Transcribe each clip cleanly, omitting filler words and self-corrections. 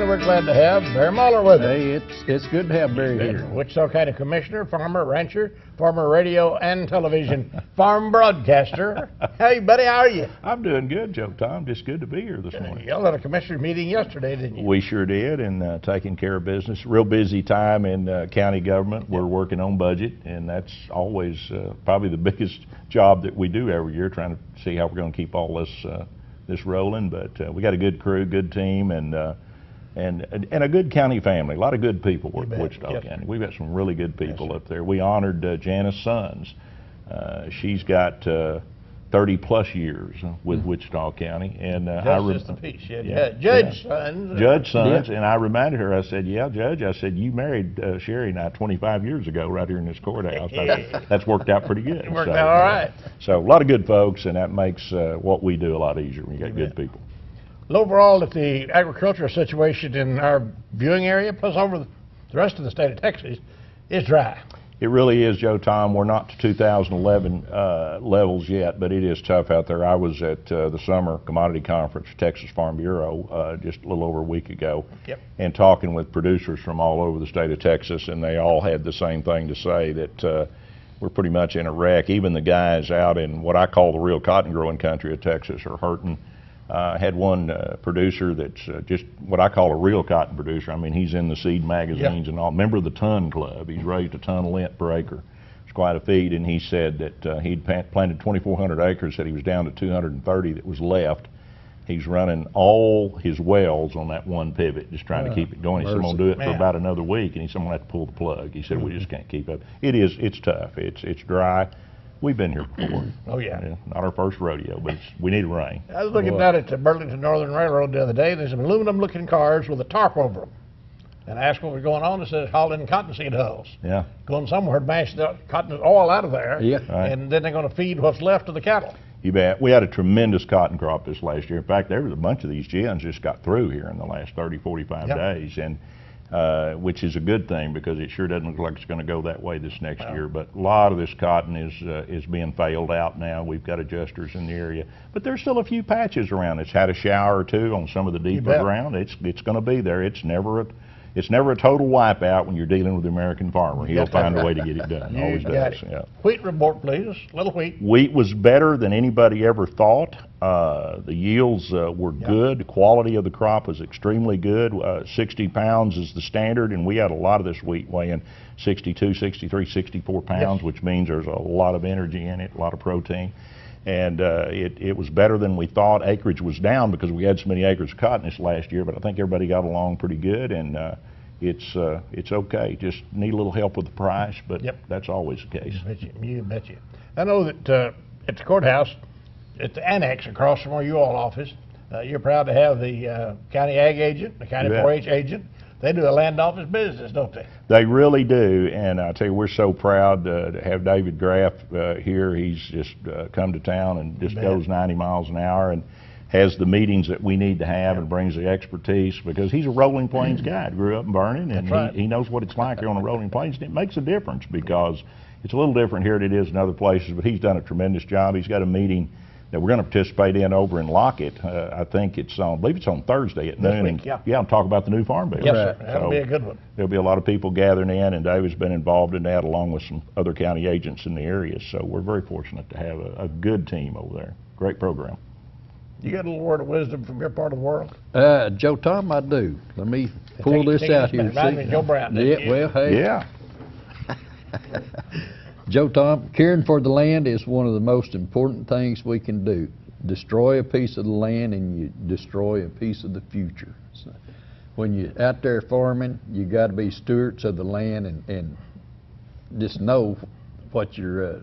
we're glad to have Barry Muller with us. Hey, it's good to have Barry here. Wichita County Commissioner, farmer, rancher, former radio and television farm broadcaster. Hey, buddy, how are you? I'm doing good, Joe Tom. Just good to be here this morning. You all had a commissioner meeting yesterday, didn't you? We sure did, and taking care of business. Real busy time in county government. We're working on budget, and that's always probably the biggest job that we do every year, trying to see how we're going to keep all this rolling. But we got a good crew, good team, and a good county family. A lot of good people work in Wichita County. We've got some really good people up there. We honored Janice Sons. She's got 30-plus years with Wichita County, and Judge Sons. Judge Sons, and I reminded her. I said, "Yeah, Judge." I said, "You married Sherry and I 25 years ago, right here in this courthouse." That's worked out pretty good. It worked out all right. So a lot of good folks, and that makes what we do a lot easier when you got good people. Well, overall, that the agricultural situation in our viewing area, plus over the rest of the state of Texas, is dry. It really is, Joe Tom. We're not to 2011 levels yet, but it is tough out there. I was at the summer commodity conference for Texas Farm Bureau just a little over a week ago, and talking with producers from all over the state of Texas, and they all had the same thing to say, that we're pretty much in a wreck. Even the guys out in what I call the real cotton growing country of Texas are hurting. Had one producer that's just what I call a real cotton producer. I mean, he's in the seed magazines and all. Member of the Ton Club. He's raised a ton of lint per acre. It's quite a feat. And he said that he'd planted 2,400 acres, said he was down to 230 that was left. He's running all his wells on that one pivot, just trying to keep it going. He said, I'm going to do it for about another week. And he said, I'm going to have to pull the plug. He said, we just can't keep up. It's tough. It's dry. We've been here before. Oh, yeah. Not our first rodeo, but we need rain. I was looking down at the Burlington Northern Railroad the other day. There's some aluminum-looking cars with a tarp over them. And I asked what was going on. It says hauling cottonseed hulls. Yeah. Going somewhere to mash the cotton oil out of there. Yeah. Right. And then they're going to feed what's left to the cattle. You bet. We had a tremendous cotton crop this last year. In fact, there was a bunch of these gens just got through here in the last 30, 45 days. And which is a good thing, because it sure doesn't look like it's going to go that way this next year. But a lot of this cotton is being failed out now. We've got adjusters in the area, but there's still a few patches around. It's had a shower or two on some of the deeper ground. It's going to be there. It's never a total wipeout when you're dealing with the American farmer. He'll find a way to get it done. Always does. Yeah. Wheat report, please. Little wheat. Wheat was better than anybody ever thought. The yields were good. The quality of the crop was extremely good. 60 pounds is the standard, and we had a lot of this wheat weighing 62, 63, 64 pounds, which means there's a lot of energy in it, a lot of protein. And it was better than we thought. Acreage was down because we had so many acres of cotton this last year, but I think everybody got along pretty good, and it's okay. Just need a little help with the price, but that's always the case. You betcha. I know that at the courthouse, at the annex across from our U-Haul office, you're proud to have the county ag agent, the county 4-H agent. They do a land office business, don't they? They really do, and I tell you, we're so proud to have David Graf here. He's just come to town and just goes 90 miles an hour and has the meetings that we need to have and brings the expertise, because he's a Rolling Plains guy. Grew up in Vernon, and he knows what it's like here on the Rolling Plains, and it makes a difference, because it's a little different here than it is in other places, but he's done a tremendous job. He's got a meeting that we're going to participate in over in Lockett. I think I believe it's on Thursday at noon. Week, and talk about the new farm bill. Yes, sir. That'll be a good one. There'll be a lot of people gathering in, and David's been involved in that along with some other county agents in the area. So we're very fortunate to have a good team over there. Great program. You got a little word of wisdom from your part of the world? Joe Tom, I do. Let me pull this out here. Joe Brown. Yeah, well, hey. Yeah. Joe Tom, caring for the land is one of the most important things we can do. Destroy a piece of the land and you destroy a piece of the future. So when you're out there farming, you got to be stewards of the land and just know what you're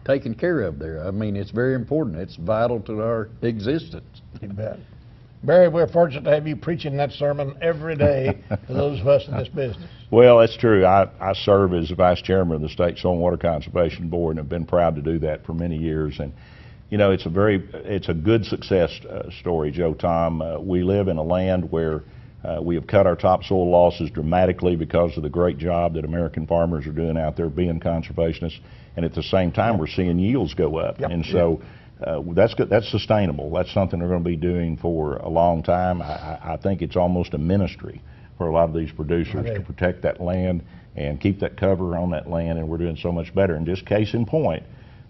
taking care of there. I mean, it's very important. It's vital to our existence. You bet. Barry, we're fortunate to have you preaching that sermon every day to those of us in this business. Well, that's true. I serve as vice chairman of the State Soil and Water Conservation Board, and have been proud to do that for many years. And you know, it's a good success story, Joe Tom. We live in a land where we have cut our topsoil losses dramatically because of the great job that American farmers are doing out there being conservationists, and at the same time we're seeing yields go up. And so That's good. That's sustainable. That's something they're going to be doing for a long time. I think it's almost a ministry for a lot of these producers to protect that land and keep that cover on that land, and we're doing so much better. And just case in point,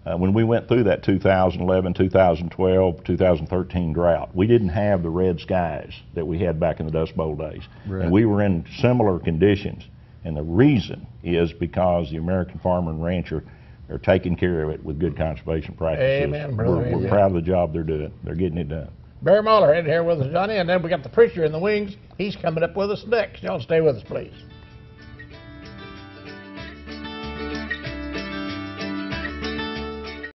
when we went through that 2011, 2012, 2013 drought, we didn't have the red skies that we had back in the Dust Bowl days. Right. And we were in similar conditions. And the reason is because the American farmer and rancher are taking care of it with good conservation practices. Amen, brother. We're proud of the job they're doing. They're getting it done. Barry Mahler in here with us, Johnny, and then we got the preacher in the wings. He's coming up with us next. Y'all stay with us, please.